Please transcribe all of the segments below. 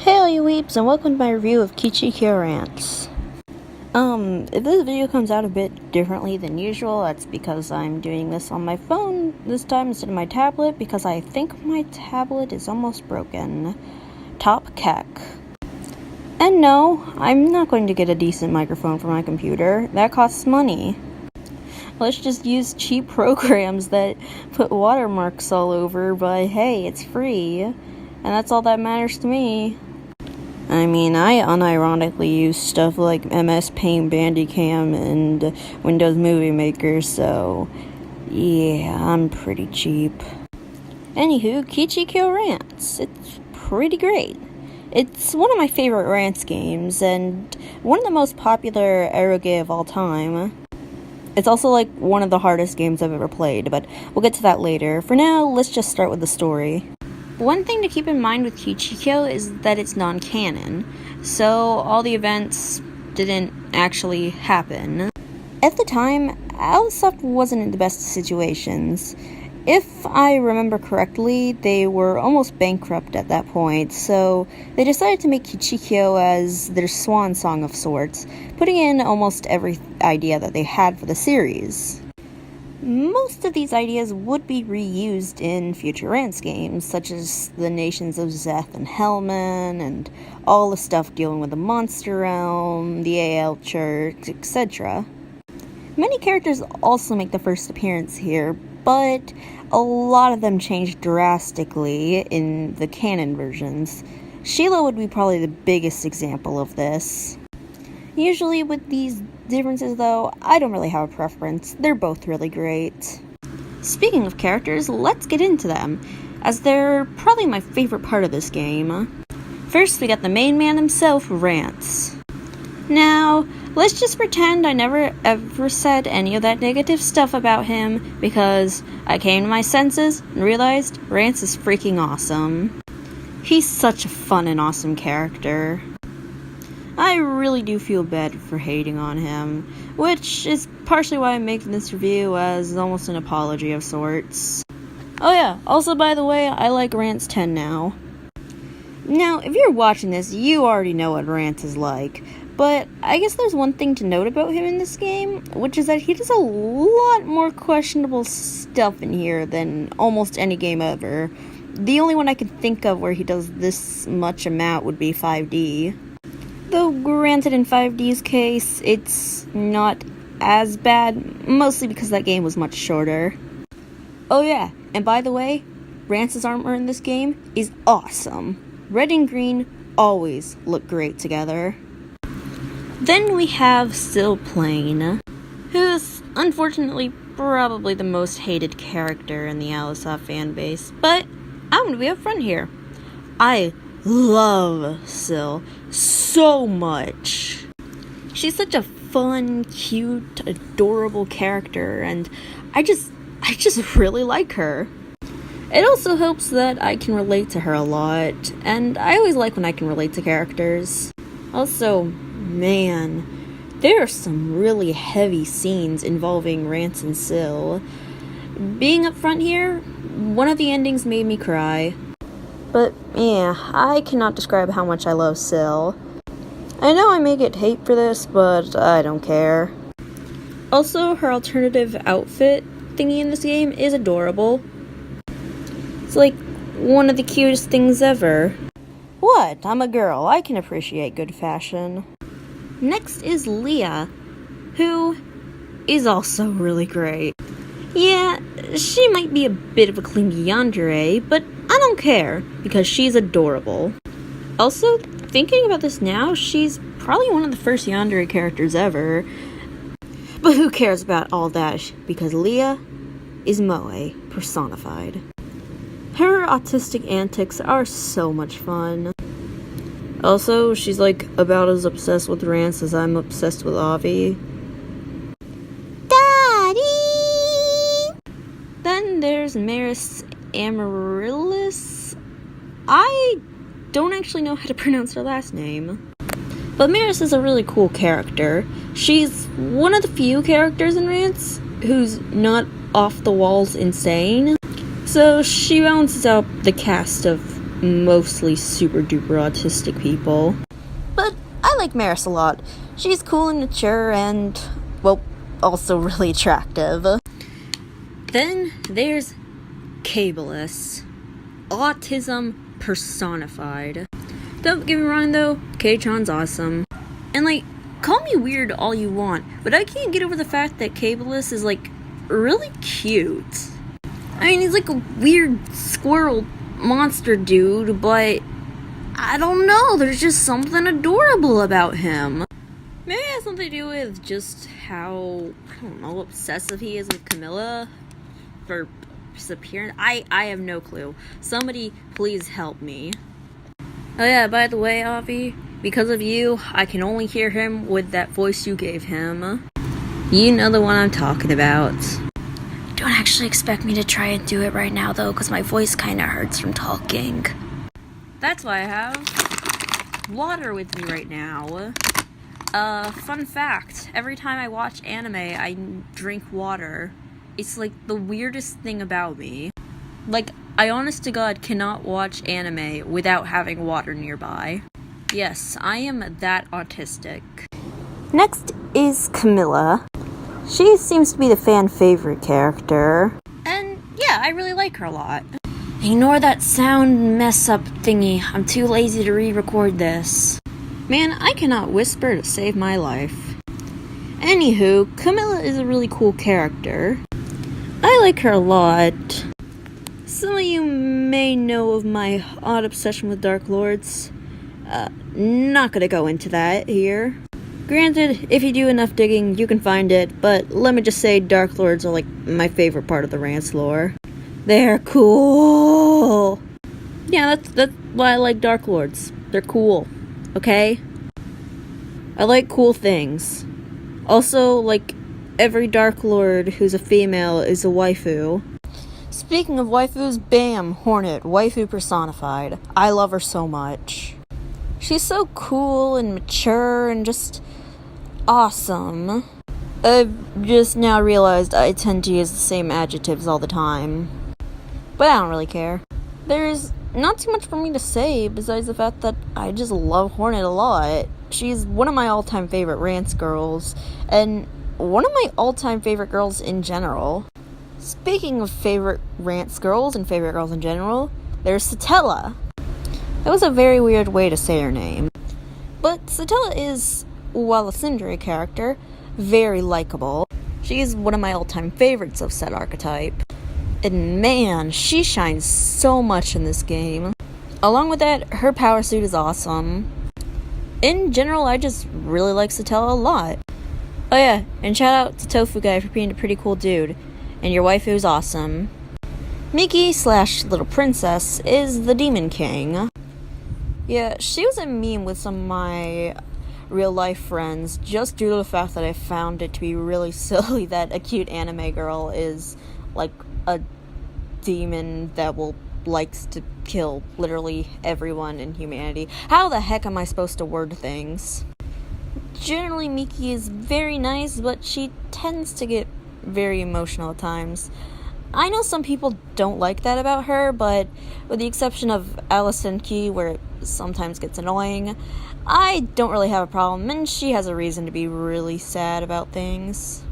Hey all you weeps, and welcome to my review of Kichikuou Rance. If this video comes out a bit differently than usual, that's because I'm doing this on my phone this time instead of my tablet, because I think my tablet is almost broken. Top keck. And no, I'm not going to get a decent microphone for my computer. That costs money. Let's just use cheap programs that put watermarks all over, but hey, it's free. And that's all that matters to me. I mean, I unironically use stuff like MS Paint, Bandicam, and Windows Movie Maker, so yeah, I'm pretty cheap. Anywho, Kichikuou Rance. It's pretty great. It's one of my favorite Rance games, and one of the most popular eroge of all time. It's also like one of the hardest games I've ever played, but we'll get to that later. For now, let's just start with the story. One thing to keep in mind with Kichikuou is that it's non-canon, so all the events didn't actually happen. At the time, Alisoft wasn't in the best situations. If I remember correctly, they were almost bankrupt at that point, so they decided to make Kichikuou as their swan song of sorts, putting in almost every idea that they had for the series. Most of these ideas would be reused in future Rance games, such as the nations of Zeth and Hellman, and all the stuff dealing with the Monster Realm, the AL Church, etc. Many characters also make the first appearance here, but a lot of them changed drastically in the canon versions. Sheila would be probably the biggest example of this. Usually with these differences though, I don't really have a preference. They're both really great. Speaking of characters, let's get into them, as they're probably my favorite part of this game. First, we got the main man himself, Rance. Now, let's just pretend I never ever said any of that negative stuff about him, because I came to my senses and realized Rance is freaking awesome. He's such a fun and awesome character. I really do feel bad for hating on him, which is partially why I'm making this review as almost an apology of sorts. Oh yeah, also by the way, I like Rance 10 now. Now, if you're watching this, you already know what Rance is like, but I guess there's one thing to note about him in this game, which is that he does a lot more questionable stuff in here than almost any game ever. The only one I can think of where he does this much amount would be 5D. Though granted, in 5D's case, it's not as bad, mostly because that game was much shorter. Oh yeah, and by the way, Rance's armor in this game is awesome. Red and green always look great together. Then we have Syl Plain, who's unfortunately probably the most hated character in the Alisoft fanbase, but I'm gonna be upfront here. I love Syl so much. She's such a fun, cute, adorable character, and I just really like her. It also helps that I can relate to her a lot, and I always like when I can relate to characters. Also, man, there are some really heavy scenes involving Rance and Syl. Being upfront here, one of the endings made me cry. But yeah, I cannot describe how much I love Syl. I know I may get hate for this, but I don't care. Also, her alternative outfit thingy in this game is adorable. It's like one of the cutest things ever. What? I'm a girl. I can appreciate good fashion. Next is Leah, who is also really great. Yeah, she might be a bit of a clingy yandere, but I don't care, because she's adorable. Also, thinking about this now, she's probably one of the first yandere characters ever. But who cares about all that, because Leah is Moe personified. Her autistic antics are so much fun. Also, she's like about as obsessed with Rance as I'm obsessed with Avi. Then there's Maris Amaryllis. I don't actually know how to pronounce her last name. But Maris is a really cool character. She's one of the few characters in Rance who's not off the walls insane. So she balances out the cast of mostly super duper autistic people. But I like Maris a lot. She's cool and mature and, well, also really attractive. Then there's Kichikuou. Autism personified. Don't get me wrong though, K-Tron's awesome. And like, call me weird all you want, but I can't get over the fact that Kichikuou is like really cute. I mean, he's like a weird squirrel monster dude, but I don't know, there's just something adorable about him. Maybe it has something to do with just how, I don't know, obsessive he is with Camilla for his appearance. I have no clue. Somebody please help me. Oh yeah, by the way, Avi, because of you, I can only hear him with that voice you gave him. You know the one I'm talking about. Don't actually expect me to try and do it right now though, because my voice kinda hurts from talking. That's why I have water with me right now. Fun fact, every time I watch anime, I drink water. It's like the weirdest thing about me. Like, I honest to God cannot watch anime without having water nearby. Yes, I am that autistic. Next is Camilla. She seems to be the fan favorite character. And yeah, I really like her a lot. Ignore that sound mess up thingy. I'm too lazy to re-record this. Man, I cannot whisper to save my life. Anywho, Camilla is a really cool character. I like her a lot. Some of you may know of my odd obsession with Dark Lords. Not gonna go into that here. Granted, if you do enough digging, you can find it, but let me just say Dark Lords are like my favorite part of the Rance lore. They're cool! Yeah, that's why I like Dark Lords. They're cool. Okay? I like cool things. Also, like, every Dark Lord who's a female is a waifu. Speaking of waifus, bam, Hornet, waifu personified. I love her so much. She's so cool and mature and just awesome. I've just now realized I tend to use the same adjectives all the time. But I don't really care. There's not too much for me to say besides the fact that I just love Hornet a lot. She's one of my all-time favorite Rance girls, and one of my all-time favorite girls in general. Speaking of favorite Rance girls and favorite girls in general, there's Satella. That was a very weird way to say her name. But Satella is, while a tsundere character, very likable. She's one of my all-time favorites of said archetype. And man, she shines so much in this game. Along with that, her power suit is awesome. In general, I just really like Satella a lot. Oh yeah, and shout out to Tofu Guy for being a pretty cool dude. And your waifu is awesome. Miki/Little Princess is the Demon King. Yeah, she was a meme with some of my real life friends just due to the fact that I found it to be really silly that a cute anime girl is like a demon that likes to kill literally everyone in humanity. How the heck am I supposed to word things? Generally, Miki is very nice, but she tends to get very emotional at times. I know some people don't like that about her, but with the exception of Alicenki, where it sometimes gets annoying, I don't really have a problem, and she has a reason to be really sad about things.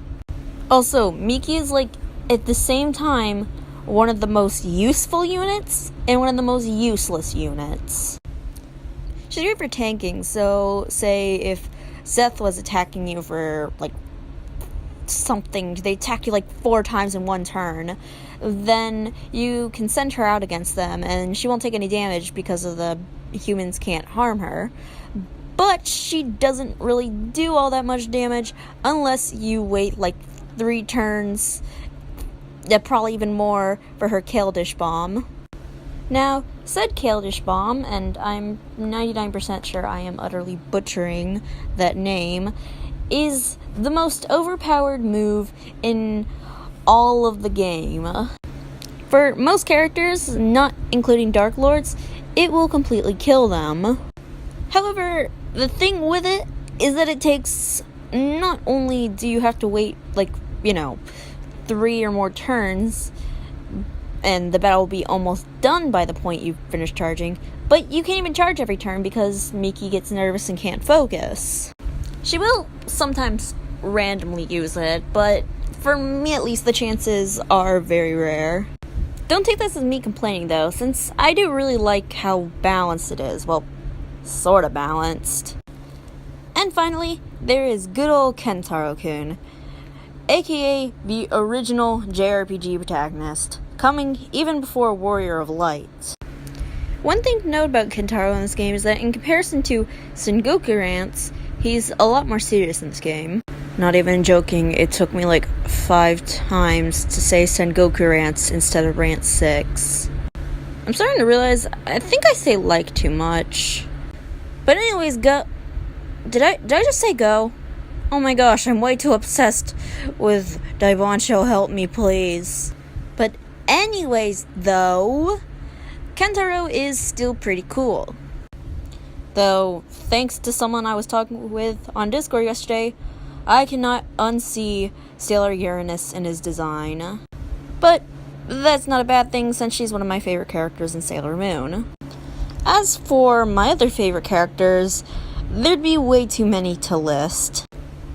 Also, Miki is like, at the same time, one of the most useful units and one of the most useless units. She's great for tanking, so say if Seth was attacking you for like something, they attack you like 4 times in one turn, then you can send her out against them and she won't take any damage because of the humans can't harm her. But she doesn't really do all that much damage unless you wait like 3 turns, probably even more, for her Kale Dish Bomb. Now, said Kale Dish Bomb, and I'm 99% sure I am utterly butchering that name, is the most overpowered move in all of the game. For most characters, not including Dark Lords, it will completely kill them. However, the thing with it is that it takes, not only do you have to wait, 3 or more turns, and the battle will be almost done by the point you finish charging, but you can't even charge every turn because Miki gets nervous and can't focus. She will sometimes randomly use it, but for me at least the chances are very rare. Don't take this as me complaining though, since I do really like how balanced it is. Well, sorta balanced. And finally, there is good old Kentaro-kun, aka the original JRPG protagonist, coming even before Warrior of Light. One thing to note about Kentaro in this game is that in comparison to Sengoku Rance, he's a lot more serious in this game. Not even joking, it took me like 5 times to say Sengoku Rance instead of Rance 6. I'm starting to realize I think I say like too much. But anyways, go. Did I just say go? Oh my gosh, I'm way too obsessed with Daibansho, help me please. But anyways though, Kentaro is still pretty cool. Though, thanks to someone I was talking with on Discord yesterday, I cannot unsee Sailor Uranus in his design. But that's not a bad thing since she's one of my favorite characters in Sailor Moon. As for my other favorite characters, there'd be way too many to list.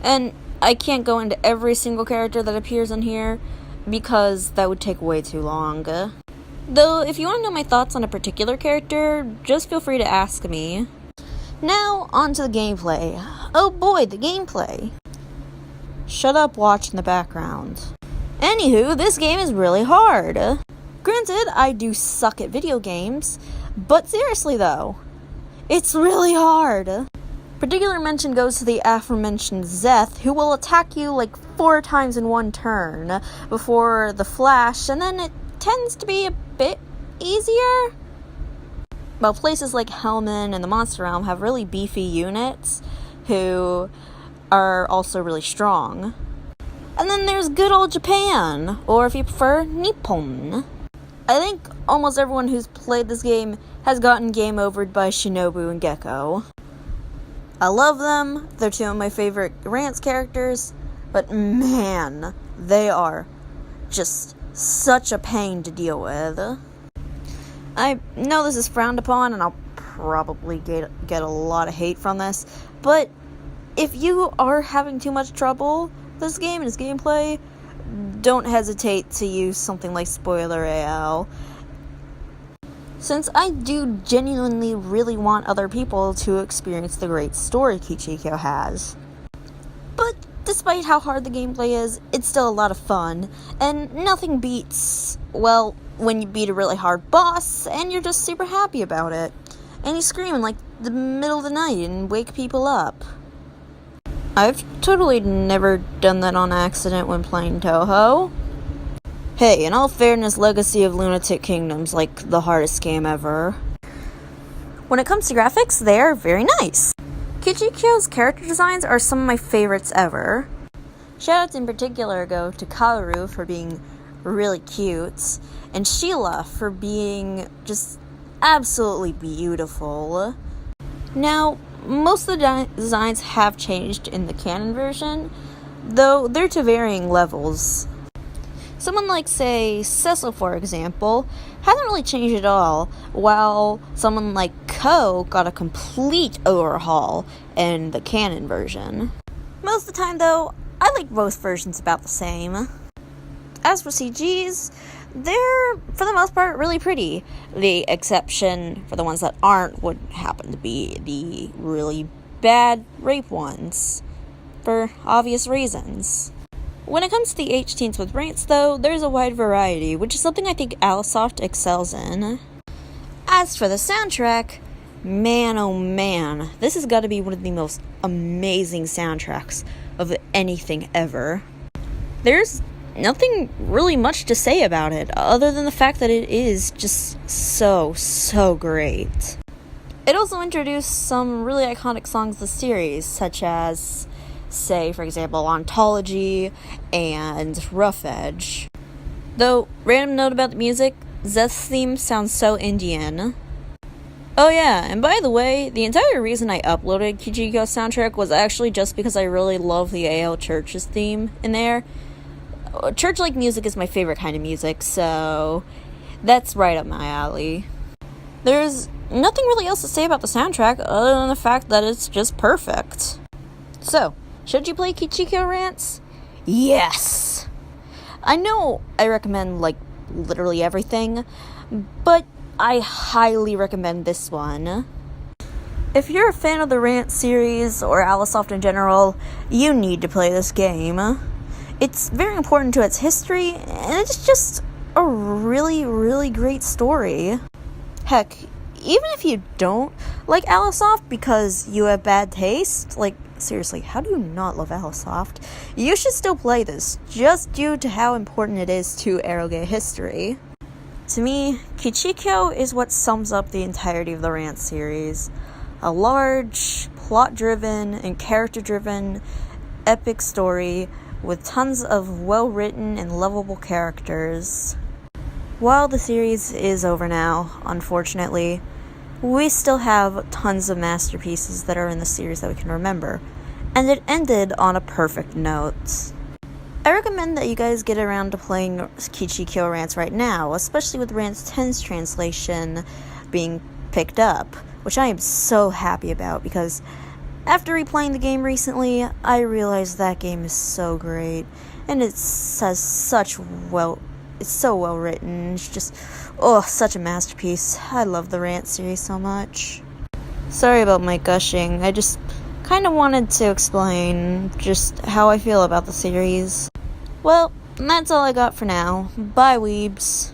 And I can't go into every single character that appears in here because that would take way too long. Though, if you want to know my thoughts on a particular character, just feel free to ask me. Now, on to the gameplay. Oh boy, the gameplay. Shut up, watch in the background. Anywho, this game is really hard. Granted, I do suck at video games, but seriously though, it's really hard. Particular mention goes to the aforementioned Zeth, who will attack you like 4 times in one turn before the flash, and then it tends to be a bit easier. While places like Hellman and the Monster Realm have really beefy units who are also really strong. And then there's good old Japan, or if you prefer, Nippon. I think almost everyone who's played this game has gotten game overed by Shinobu and Gecko. I love them, they're 2 of my favorite Rance characters, but man, they are just such a pain to deal with. I know this is frowned upon, and I'll probably get a lot of hate from this, but if you are having too much trouble with this game and its gameplay, don't hesitate to use something like Spoiler AL. Since I do genuinely really want other people to experience the great story Kichikuou has. But despite how hard the gameplay is, it's still a lot of fun, and nothing beats, well, when you beat a really hard boss and you're just super happy about it, and you scream in like the middle of the night and wake people up. I've totally never done that on accident when playing Touhou. Hey, in all fairness, Legacy of Lunatic Kingdom's like the hardest game ever. When it comes to graphics, they are very nice. Kichikuou's character designs are some of my favorites ever. Shoutouts in particular go to Kaoru for being really cute, and Sheila for being just absolutely beautiful. Now, most of the designs have changed in the canon version, though they're to varying levels. Someone like, say, Cecil, for example, hasn't really changed at all, while someone like Ko got a complete overhaul in the canon version. Most of the time, though, I like both versions about the same. As for CGs, they're, for the most part, really pretty. The exception for the ones that aren't would happen to be the really bad rape ones, for obvious reasons. When it comes to the H-teens with Rance, though, there's a wide variety, which is something I think Alisoft excels in. As for the soundtrack, man oh man, this has got to be one of the most amazing soundtracks of anything ever. There's nothing really much to say about it, other than the fact that it is just so great. It also introduced some really iconic songs of the series, such as, say, for example, Ontology and Rough Edge. Though, random note about the music, Zeth's theme sounds so Indian. Oh yeah, and by the way, the entire reason I uploaded Kichikuou's soundtrack was actually just because I really love the AL Church's theme in there. Church-like music is my favorite kind of music, so That's right up my alley. There's nothing really else to say about the soundtrack other than the fact that it's just perfect. So, should you play Kichikuou Rance? Yes! I know I recommend, literally everything, but I highly recommend this one. If you're a fan of the Rance series, or Alisoft in general, you need to play this game. It's very important to its history, and it's just a really, really great story. Heck, even if you don't like Alisoft because you have bad taste, seriously, how do you not love Alisoft? You should still play this, just due to how important it is to eroge history. To me, Kichikuou is what sums up the entirety of the Rance series. A large, plot-driven, and character-driven, epic story with tons of well-written and lovable characters. While the series is over now, unfortunately, we still have tons of masterpieces that are in the series that we can remember, and it ended on a perfect note. I recommend that you guys get around to playing Kichikuou Rance right now, especially with Rance 10's translation being picked up, which I am so happy about because after replaying the game recently, I realized that game is so great, and it's so well written. It's just, such a masterpiece. I love the Rance series so much. Sorry about my gushing. I just kind of wanted to explain just how I feel about the series. Well, that's all I got for now. Bye, weebs.